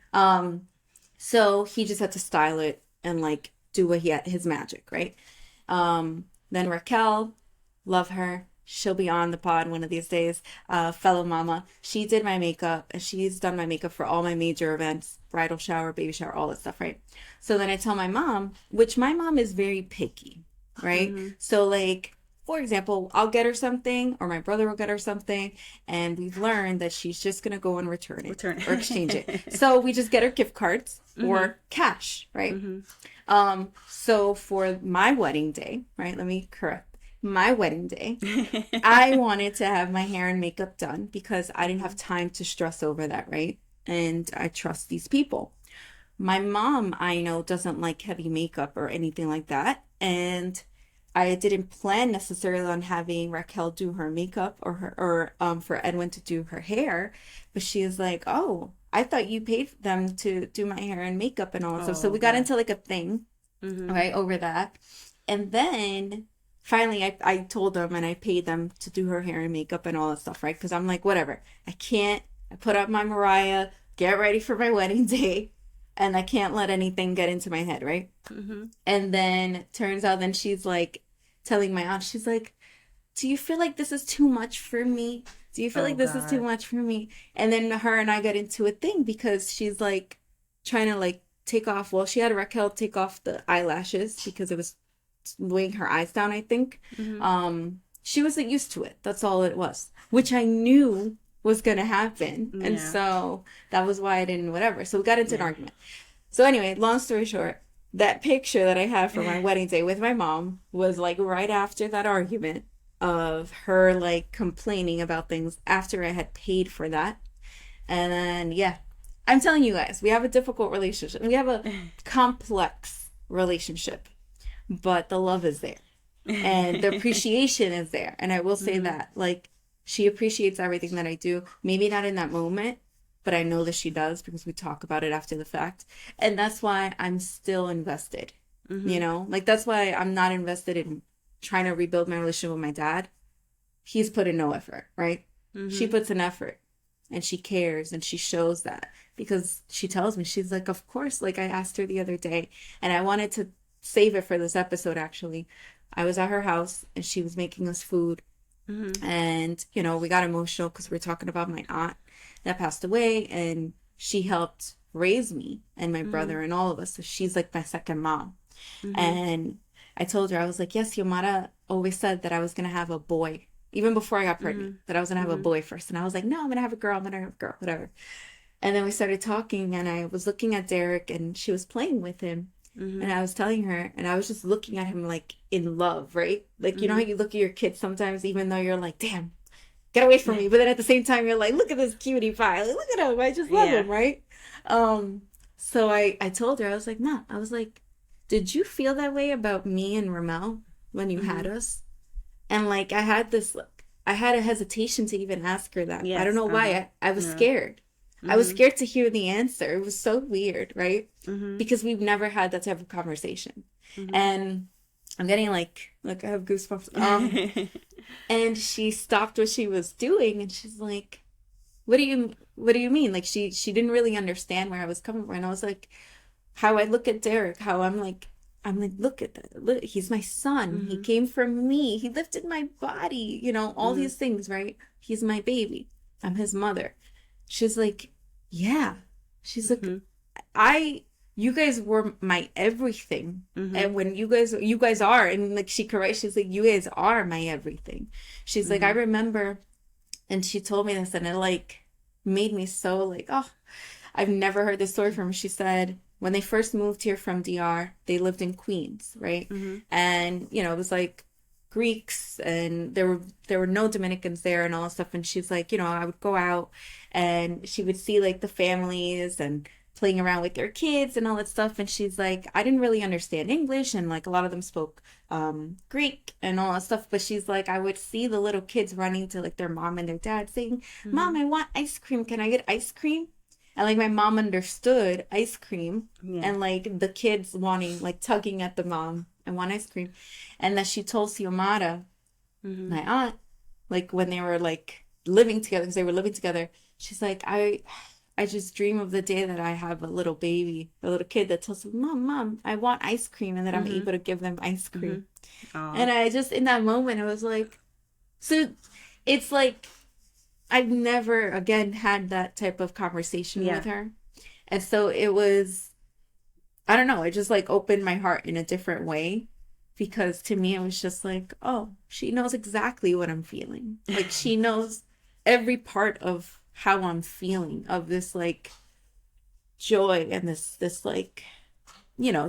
So he just had to style it and like do what he had his magic, right? Then Raquel, love her. She'll be on the pod one of these days. Fellow mama. She did my makeup and she's done my makeup for all my major events, bridal shower, baby shower, all that stuff, right? So then I tell my mom, which my mom is very picky, right? So like, for example, I'll get her something or my brother will get her something and we've learned that she's just going to go and return it or exchange it. So we just get her gift cards or cash, right? So for my wedding day, right? Let me correct. My wedding day, I wanted to have my hair and makeup done because I didn't have time to stress over that, right? And I trust these people. My mom, I know, doesn't like heavy makeup or anything like that. And I didn't plan necessarily on having Raquel do her makeup or for Edwin to do her hair, but she is like, "Oh, I thought you paid them to do my hair and makeup and all that stuff." So we got into like a thing, right, over that. And then finally I told them and I paid them to do her hair and makeup and all that stuff, right? Because I'm like, whatever. I put up my Mariah get ready for my wedding day, and I can't let anything get into my head, right? Mm-hmm. And then turns out, then she's like telling my aunt, she's like, do you feel like this is too much for me? Do you feel Oh like this is too God. much for me? And then her and I got into a thing because she's like trying to like take off. Well, she had Raquel take off the eyelashes because it was weighing her eyes down, I think. Mm-hmm. She wasn't used to it. That's all it was, which I knew was gonna happen. And Yeah. so that was why I didn't whatever. So we got into an Yeah. argument. So anyway, long story short, that picture that I had for my wedding day with my mom was like right after that argument of her like complaining about things after I had paid for that. And then yeah, I'm telling you guys, we have a difficult relationship. We have a complex relationship, but the love is there and the appreciation is there. And I will say Mm-hmm. that like she appreciates everything that I do. Maybe not in that moment, but I know that she does because we talk about it after the fact. And that's why I'm still invested. You Mm-hmm. know, like that's why I'm not invested in trying to rebuild my relationship with my dad. He's put in no effort, right? She Mm-hmm. puts in effort and she cares and she shows that because she tells me, she's like, of course, like I asked her the other day and I wanted to save it for this episode actually. I was at her house and she was making us food Mm-hmm. and, you know, we got emotional because we were talking about my aunt that passed away and she helped raise me and my Mm-hmm. brother and all of us. So she's like my second mom. Mm-hmm. And I told her, I was like, yes, Yomara always said that I was going to have a boy, even before I got pregnant, Mm-hmm. that I was going to have a Mm-hmm. boy first. And I was like, no, I'm going to have a girl. I'm going to have a girl, whatever. And then we started talking, and I was looking at Derek, and she was playing with him. Mm-hmm. And I was telling her, and I was just looking at him like in love, right? Like, you know how Mm-hmm. you look at your kids sometimes, even though you're like, damn, get away from me. But then at the same time, you're like, look at this cutie pie. Like, look at him. I just love Yeah. him, right? So I told her, I was like, nah, I was like, did you feel that way about me and Ramel when you had Mm-hmm. us? And like, I had this, like, I had a hesitation to even ask her that. I don't Yes. know Uh-huh. why. I was Yeah. scared. I was Mm-hmm. scared to hear the answer. It was so weird, right? Mm-hmm. Because we've never had that type of conversation. And I'm getting like I have goosebumps. Mm-hmm. And she stopped what she was doing and she's like, what do you mean? Like she didn't really understand where I was coming from. And I was like, how I look at Derek, how I'm like, look at that. Look, he's my son. He Mm-hmm. came from me. He lifted my body, all Mm-hmm. these things, right? He's my baby. I'm his mother. She's like, yeah. She's like, Mm-hmm. I you guys were my everything. Mm-hmm. And when you guys are, and like she corrects, she's like, you guys are my everything. She's like, I Mm-hmm. remember, and she told me this and it like made me so like, oh, I've never heard this story from her. She said when they first moved here from DR, they lived in Queens, right? Mm-hmm. And it was like Greeks and there were no Dominicans there and all that stuff. And she's like, I would go out and she would see like the families and playing around with their kids and all that stuff. And she's like, I didn't really understand English and like a lot of them spoke Greek and all that stuff. But she's like, I would see the little kids running to like their mom and their dad saying, Mm-hmm. Mom, I want ice cream. Can I get ice cream? And like my mom understood ice cream Yeah. and like the kids wanting like tugging at the mom and want ice cream. And that she told Xiomara, Mm-hmm. my aunt, like when they were like living together, because they were living together, she's like, I just dream of the day that I have a little baby, a little kid that tells me, Mom, I want ice cream, and that I'm Mm-hmm. able to give them ice Mm-hmm. cream. Oh. And I just in that moment I was like, so it's like I've never again had that type of conversation Yeah. with her. And so it was, I don't know, it just like opened my heart in a different way because to me it was just like, oh, she knows exactly what I'm feeling. Like she knows every part of how I'm feeling of this like joy and this like,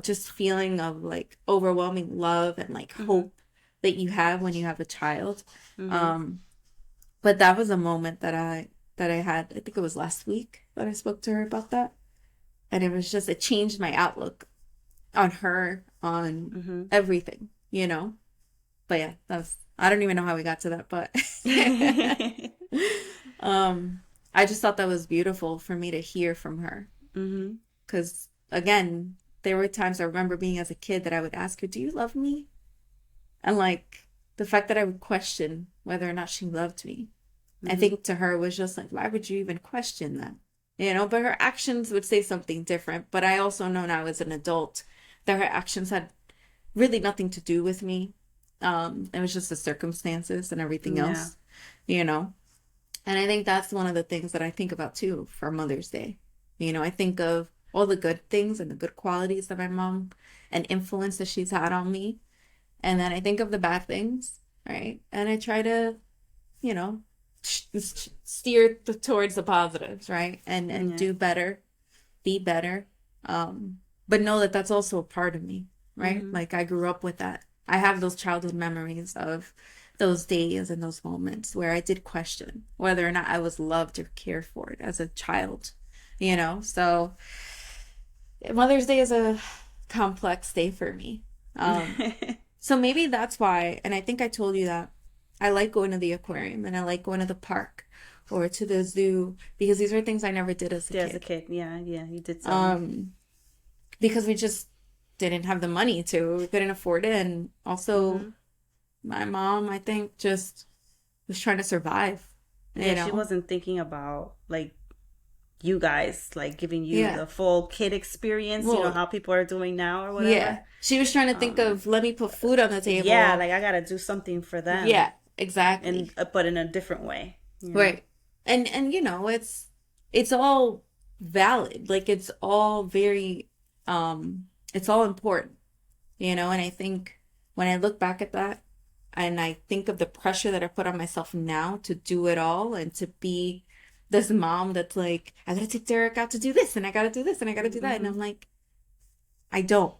just feeling of like overwhelming love and like Mm-hmm. hope that you have when you have a child. Mm-hmm. Um, but that was a moment that I had, I think it was last week that I spoke to her about that. And it was just, it changed my outlook on her, on Mm-hmm. everything. But yeah, I don't even know how we got to that, but um, I just thought that was beautiful for me to hear from her. Mm-hmm. Because again, there were times I remember being as a kid that I would ask her, do you love me? And like the fact that I would question whether or not she loved me, I Mm-hmm. think to her was just like, why would you even question that? but her actions would say something different. But I also know now as an adult that her actions had really nothing to do with me. It was just the circumstances and everything Yeah. else, you know. And I think that's one of the things that I think about too for Mother's Day. I think of all the good things and the good qualities that my mom and influence that she's had on me. And then I think of the bad things, right? And I try to, you know, steer towards the positives, right? And Yeah. do better, be better. But know that that's also a part of me, right? Mm-hmm. Like I grew up with that. I have those childhood memories of those days and those moments where I did question whether or not I was loved or cared for as a child. So Mother's Day is a complex day for me. So maybe that's why, and I think I told you that I like going to the aquarium and I like going to the park or to the zoo because these are things I never did as a Yeah, as a kid. kid. Yeah, yeah, you did tell me. Um, because we just didn't have the money to, we couldn't afford it. And also, Mm-hmm. my mom, I think, just was trying to survive, you Yeah, she know? wasn't thinking about like you guys, like giving you Yeah. the full kid experience, Well, how people are doing now or yeah. whatever. She was trying to think Um, of, let me put food on the yeah, table. like I gotta do something for them, Yeah, exactly. and but in a different way. Yeah. Right. And it's all valid. Like it's all very it's all important, and I think when I look back at that and I think of the pressure that I put on myself now to do it all and to be this mom that's like, I gotta take Derek out to do this and I gotta do this and I gotta do that. And Mm-hmm. I'm like, I don't.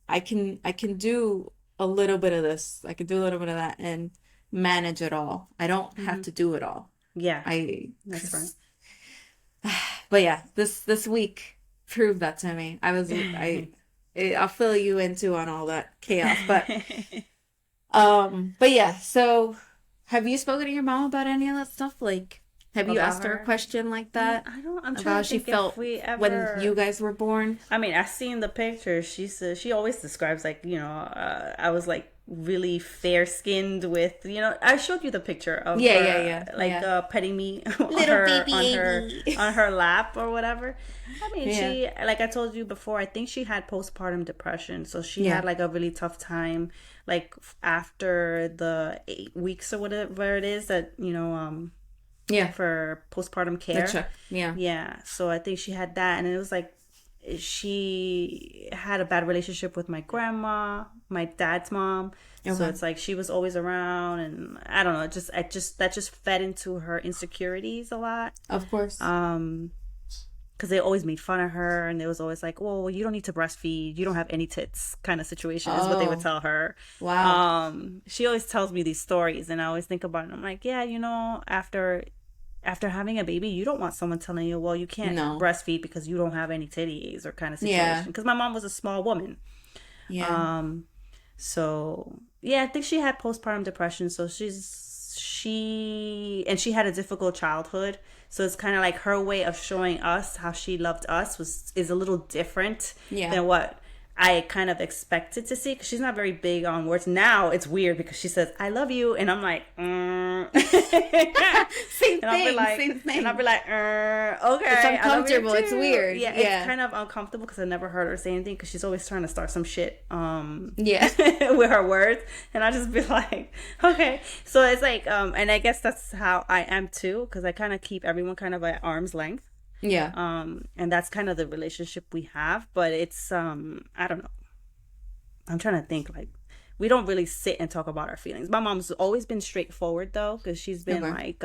I can do a little bit of this. I can do a little bit of that and manage it all. I don't have Mm-hmm. to do it all. Yeah, I that's right. But yeah, this week proved that to me. I'll fill you into on all that chaos, but yeah. So, have you spoken to your mom about any of that stuff? Like, have you About asked her a her. question like that I don't. I'm about trying how to she think if felt we when you ever. guys were born? I mean, I've seen the pictures. She always describes like I was like really fair skinned with I showed you the picture of Yeah, yeah, her yeah, like yeah. petting me on Little her baby Amy. on her lap or whatever. I mean, Yeah, she like I told you before. I think she had postpartum depression, so she had yeah, like a really tough time like after the 8 weeks or whatever it is that yeah. for postpartum The care. check. Yeah. Yeah, so I think she had that, and it was like she had a bad relationship with my grandma, my dad's mom. So Okay. it's like she was always around, and I don't know. That just fed into her insecurities a lot. Of course. Because they always made fun of her, and it was always like, "Well, you don't need to breastfeed. You don't have any tits," kind of situation is what they would Oh, tell her. wow. She always tells me these stories, and I always think about it. I'm like, yeah, after having a baby, you don't want someone telling you, well, you can't No. breastfeed because you don't have any titties or kind of Yeah. situation. Because my mom was a small woman. Yeah. Um, so yeah, I think she had postpartum depression. So she had a difficult childhood. So it's kind of like her way of showing us how she loved us is a little different Yeah. than what I kind of expected to see because she's not very big on words. Now it's weird because she says "I love you" and I'm like, Same and I'll be thing. like, Same and I'll thing. be like, It's okay, I love you uncomfortable. It's too. weird. Yeah, it's Yeah. kind of uncomfortable because I never heard her say anything because she's always trying to start some shit, Yeah. with her words, and I just be like, okay. So it's like, and I guess that's how I am too because I kind of keep everyone kind of at arm's length. Yeah. And that's kind of the relationship we have, but it's I don't know. I'm trying to think like we don't really sit and talk about our feelings. My mom's always been straightforward though, because she's been Okay. like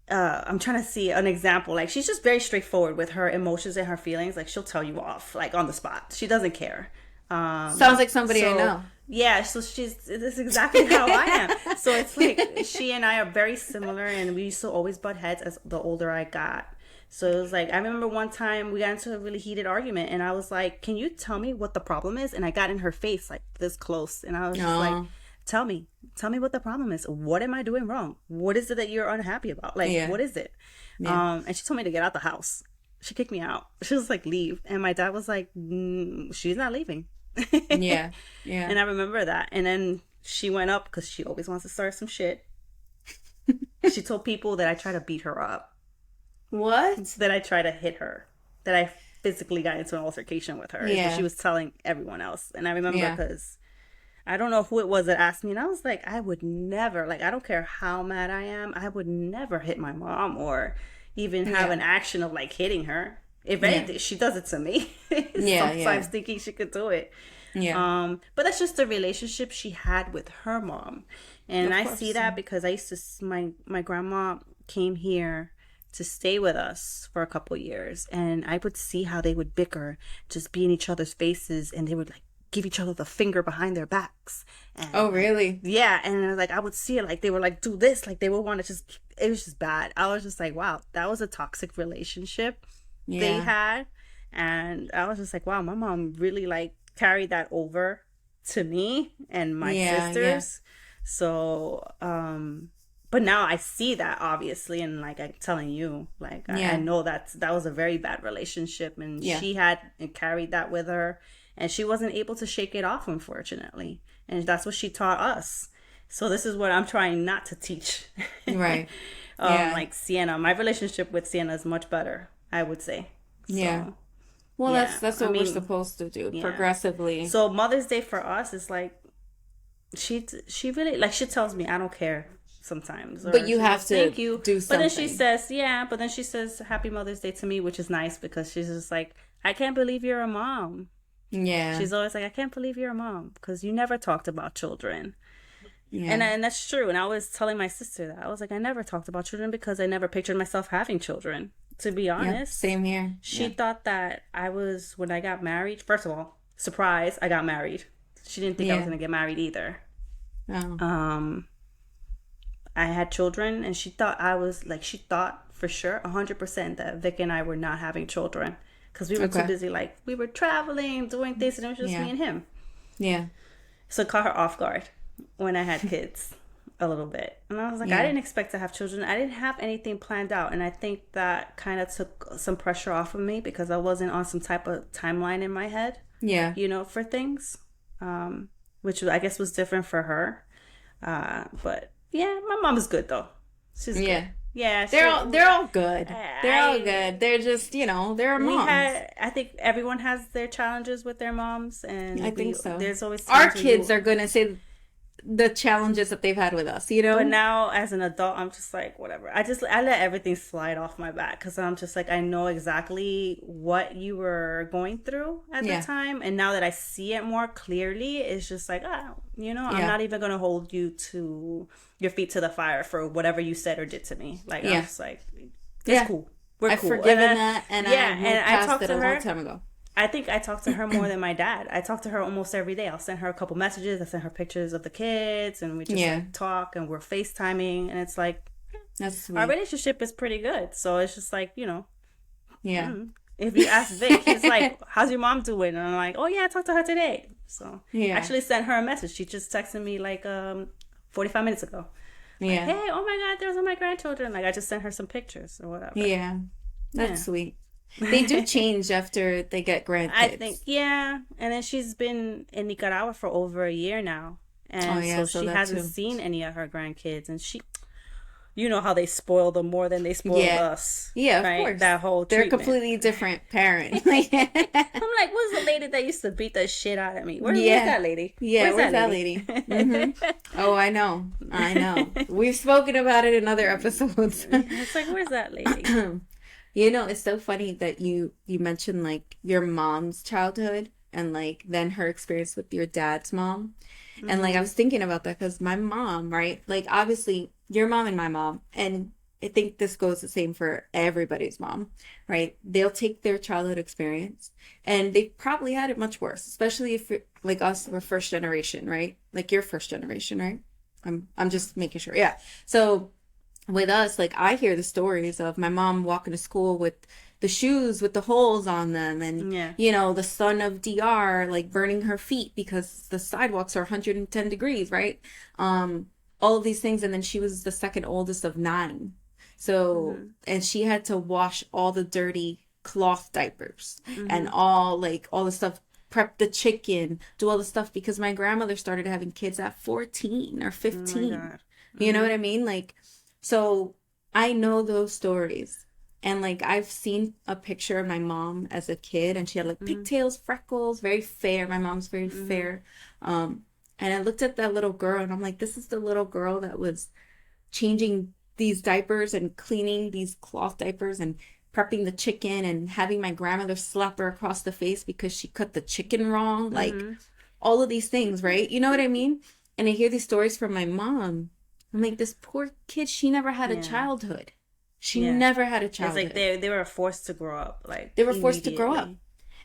I'm trying to see an example. Like she's just very straightforward with her emotions and her feelings. Like she'll tell you off like on the spot. She doesn't care. Sounds like somebody I So know. yeah, so this is exactly how I am. So it's like she and I are very similar, and we used to always butt heads as the older I got. So it was like I remember one time we got into a really heated argument, and I was like, "Can you tell me what the problem is?" And I got in her face like this close, and I was just like, No. Tell me what the problem is. What am I doing wrong? What is it that you're unhappy about? Like, Yeah. what is it?" Yeah. And she told me to get out the house. She kicked me out. She was like, "Leave," and my dad was like, "She's not leaving." Yeah. Yeah. And I remember that. And then she went up because she always wants to start some shit. She told people that I try to beat her up. What? that I tried to hit her, that I physically got into an altercation with her, is what she Yeah. was telling everyone else. And I remember Yeah. because I don't know who it was that asked me, and I was like, I would never, like, I don't care how mad I am, I would never hit my mom or even have Yeah. an action of like hitting her. If Yeah. anything, she does it to me. Yeah. Sometimes Yeah. thinking she could do it. Yeah. But that's just the relationship she had with her mom, and Of I see course. that because I used to my grandma came here to stay with us for a couple years, and I would see how they would bicker, just be in each other's faces, and they would like give each other the finger behind their backs, and Oh, like really? yeah, and like I would see it like they were like do this, like they would want to just it was just bad. I was just like, wow, that was a toxic relationship they Yeah. had, and I was just like, wow, my mom really like carried that over to me and my Yeah. Yeah. sisters. So, but now I see that obviously, and like I'm telling you, like I Yeah. know that was a very bad relationship, and Yeah. she had and carried that with her, and she wasn't able to shake it off, unfortunately, and that's what she taught us. So this is what I'm trying not to teach. Right. Yeah. Like Sienna, my relationship with Sienna is much better, I would say. Yeah. So Well, yeah, that's I what we're mean, supposed to do yeah. progressively. So Mother's Day for us is like she really like she tells me I don't care sometimes, But or you she have says to thank you, do but then she something. says yeah, but then she says Happy Mother's Day to me, which is nice because she's just like I can't believe you're a mom. Yeah. She's always like I can't believe you're a mom because you never talked about children. Yeah. And that's true. And I was telling my sister that I was like, I never talked about children because I never pictured myself having children. To be Yeah. honest, Same here. she Yeah. thought that I was when I got married. First of all, surprise, I got married. She didn't think I was Yeah. gonna get married either. Oh. I had children, and she thought I was like she thought for sure 100% that Vic and I were not having children because we were too Okay. busy. Like we were traveling, doing things, and it was just Yeah. me and him. Yeah. So it caught her off guard when I had kids a little bit. And I was like, I Yeah. didn't expect to have children. I didn't have anything planned out. And I think that kind of took some pressure off of me because I wasn't on some type of timeline in my head, Yeah. for things, which I guess was different for her. But yeah, my mom is good though. She's Yeah. good. Yeah, They're all good. They're all I good. They're just, they're we moms. had. I think everyone has their challenges with their moms, I and think so. there's always Our times where kids are gonna say the challenges that they've had with us, you But know? now, as an adult, I'm just like, whatever. I let everything slide off my back because I'm just like, I know exactly what you were going through at the Yeah. time, and now that I see it more clearly, it's just like, I'm Yeah. not even gonna hold you to your feet to the fire for whatever you said or did to me. Like, I'm Yeah. just like, it's Yeah. cool. We're I've cool. forgiven that and yeah, I moved and I past talked it to a her. long time ago. I think I talk to her more than my dad. I talk to her almost every day. I'll send her a couple messages. I send her pictures of the kids, and we just Yeah. like talk, and we're FaceTiming, and it's like That's our sweet. relationship is pretty good. So it's just like Yeah. if you ask Vic, he's like, "How's your mom doing?" And I'm like, "Oh yeah, I talked to her today." So I Yeah. actually sent her a message. She just texted me like 45 minutes ago. Like, Yeah. hey, oh my God, there's my grandchildren. Like I just sent her some pictures or whatever. Yeah. That's Yeah. sweet. They do change after they get grandkids. I think, yeah. And then she's been in Nicaragua for over a year now. And Oh, yeah, so so she that hasn't too. seen any of her grandkids. And you know how they spoil them more than they spoiled Yeah. us. Yeah, of right? course. That whole They're a treatment. completely different parent. I'm like, what's the lady that used to beat the shit out of me? Where's Yeah. that lady? Yeah, where's that lady? Oh, I know. We've spoken about it in other episodes. It's like, where's that lady? It's so funny that you mentioned like your mom's childhood and like then her experience with your dad's mom. And like I was thinking about that because my mom, right? Like obviously your mom and my mom, and I think this goes the same for everybody's mom, right? They'll take their childhood experience and they probably had it much worse, especially if like us, we're first generation, right? Like you're first generation, right? I'm just making sure. Yeah. So with us, like I hear the stories of my mom walking to school with the shoes with the holes on them and Yeah. the son of DR like burning her feet because the sidewalks are 110 degrees, right? All of these things, and then she was the second oldest of 9. So and she had to wash all the dirty cloth diapers and all the stuff, prep the chicken, do all the stuff because my grandmother started having kids at 14 or Oh 15. my God. You know what I mean? Like, so I know those stories. And like I've seen a picture of my mom as a kid and she had like Mm-hmm. pigtails, freckles, very fair. My mom's very Mm-hmm. fair. And I looked at that little girl and I'm like, this is the little girl that was changing these diapers and cleaning these cloth diapers and prepping the chicken and having my grandmother slap her across the face because she cut the chicken wrong. Like Mm-hmm. all of these things, right? You know what I mean? And I hear these stories from my mom. I'm like, this poor kid, she never had a Yeah. childhood. She Yeah. never had a It's like childhood. they were forced to grow up like They were forced to grow up. immediately.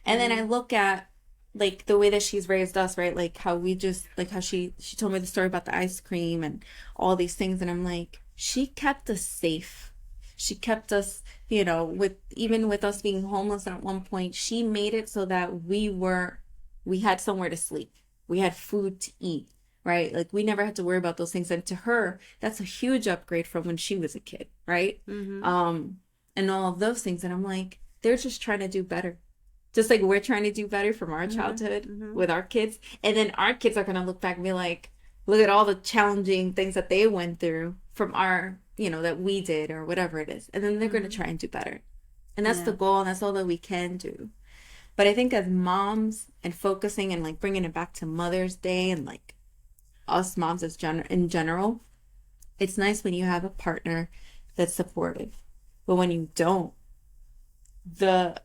And then I Mm-hmm. look at like the way that she's raised us, right? Like how we just like how she told me the story about the ice cream and all these things and I'm like, she kept us safe. She kept us, with even with us being homeless at one point, she made it so that we had somewhere to sleep. We had food to eat, right? Like we never had to worry about those things. And to her, that's a huge upgrade from when she was a kid, right? Mm-hmm. Um, and all of those things. And I'm like, they're just trying to do better just like we're trying to do better from our Mm-hmm. childhood Mm-hmm. with our kids. And then our kids are going to look back and be like, look at all the challenging things that they went through from that we did or whatever it is. And then they're going to Mm-hmm. try and do better. And that's the Yeah. goal. And that's all that we can do. But I think as moms and focusing and like bringing it back to Mother's Day and like us moms in general, it's nice when you have a partner that's supportive. But when you don't, the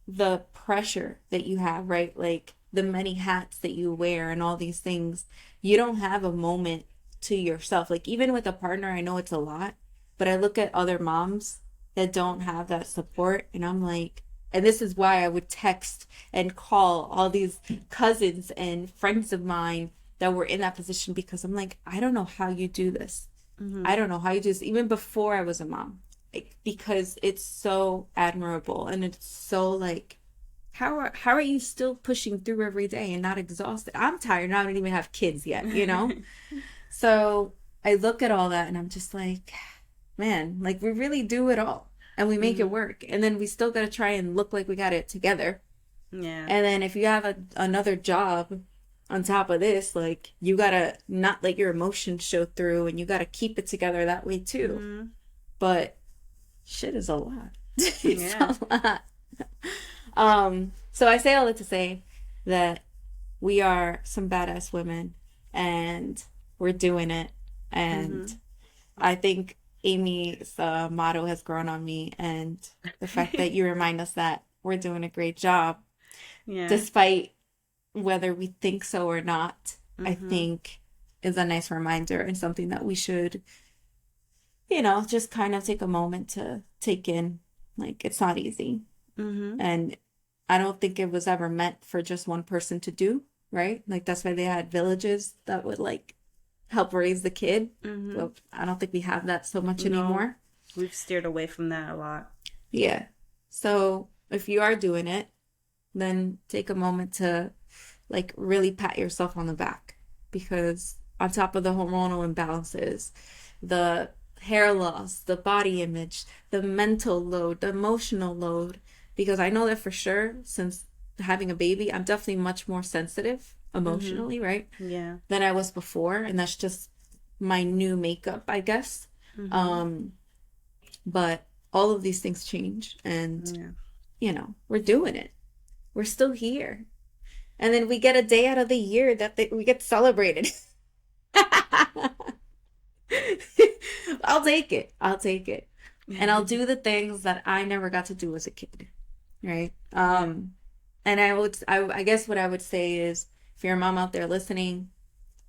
the pressure that you have, right? Like the many hats that you wear and all these things, you don't have a moment to yourself. Like even with a partner, I know it's a lot, but I look at other moms that don't have that support and I'm like, and this is why I would text and call all these cousins and friends of mine that were in that position because I'm like, I don't know how you do this. Mm-hmm. I don't know how you do this, even before I was a mom, like, because it's so admirable and it's so like, how are you still pushing through every day and not exhausted? I'm tired and I don't even have kids yet. So I look at all that and I'm just like, man, like we really do it all and we make it Mm-hmm. work. And then we still got to try and look like we got it together. Yeah. And then if you have another job on top of this, like you gotta not let your emotions show through and you gotta keep it together that way too. Mm-hmm. But shit is a lot. It's Yeah. a lot. So I say all that to say that we are some badass women and we're doing it. Mm-hmm. And I think Amy's motto has grown on me and the fact that you remind us that we're doing a great job Yeah. despite whether we think so or not, I Mm-hmm. think is a nice reminder and something that we should, just kind of take a moment to take in. Like, it's not easy. Mm-hmm. And I don't think it was ever meant for just one person to do, right? Like, that's why they had villages that would, like, help raise the kid. Mm-hmm. But I don't think we have that so much No, anymore. we've steered away from that a lot. Yeah. So if you are doing it, then take a moment to like really pat yourself on the back because on top of the hormonal imbalances, the hair loss, the body image, the mental load, the emotional load, because I know that for sure since having a baby, I'm definitely much more sensitive Mm-hmm. emotionally, right? Yeah. Than I was before, and that's just my new makeup, I guess. Mm-hmm. Um, but all of these things change and Yeah. we're doing it. We're still here. And then we get a day out of the year that we get celebrated. I'll take it. I'll take it. And I'll do the things that I never got to do as a kid, right? Yeah. And I guess what I would say is if you're a mom out there listening,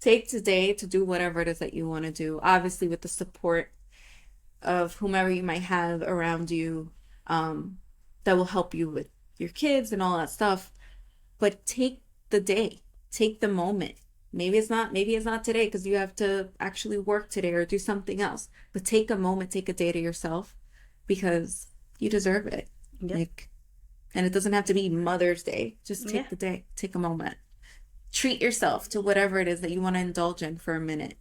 take today to do whatever it is that you want to do, obviously with the support of whomever you might have around you, um, that will help you with your kids and all that stuff. But take the day, take the moment. Maybe it's not today because you have to actually work today or do something else. But take a moment, take a day to yourself because you deserve it. Yep. Like, and it doesn't have to be Mother's Day. Just Yeah. take the day, take a moment. Treat yourself to whatever it is that you want to indulge in for a minute.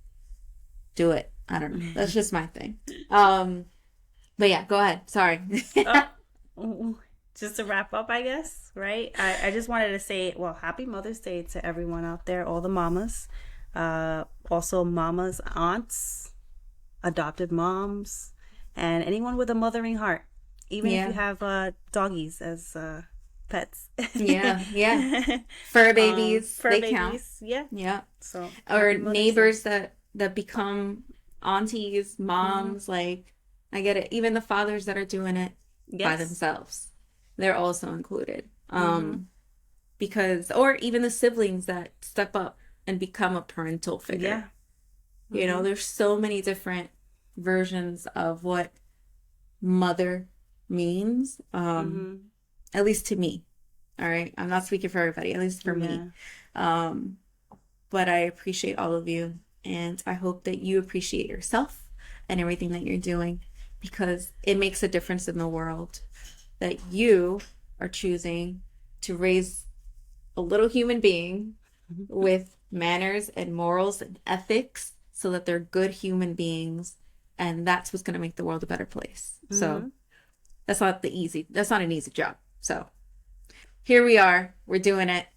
Do it. I don't know. That's just my thing. But yeah, go ahead. Sorry. Oh, just to wrap up, I guess, right? I just wanted to say, well, happy Mother's Day to everyone out there, all the mamas. Also, mamas, aunts, adopted moms, and anyone with a mothering heart. Even if you Yeah. have doggies as pets. Yeah. Yeah. Fur babies, Fur they count. babies. Yeah. Yeah. So Or happy Mother's Day. neighbors that become aunties, Hmm. moms, like I get it. Even the fathers that are doing it by Yes. themselves, they're also included. Hmm. Because or even the siblings that step up and become a parental figure. Yeah. You know, Hmm. there's so many different versions of what mother means. Hmm. At least to me. All right. I'm not speaking for everybody, at least for me. Yeah. Um, but I appreciate all of you. And I hope that you appreciate yourself and everything that you're doing because it makes a difference in the world that you are choosing to raise a little human being with manners and morals and ethics so that they're good human beings. And that's what's going to make the world a better place. So Hmm. that's not an easy job. So here we are. We're doing it.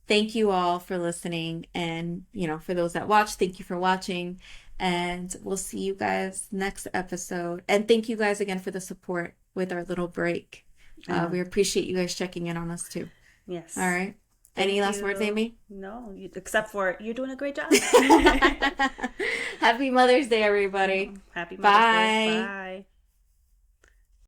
Thank you all for listening. And, for those that watch, thank you for watching. And we'll see you guys next episode. And thank you guys again for the support with our little break. I know. We appreciate you guys checking in on us too. Yes. All right. Any Thank last words, you. Amy? No, except for you're doing a great job. Happy Mother's Day, everybody. Happy Mother's Day. Bye. Bye.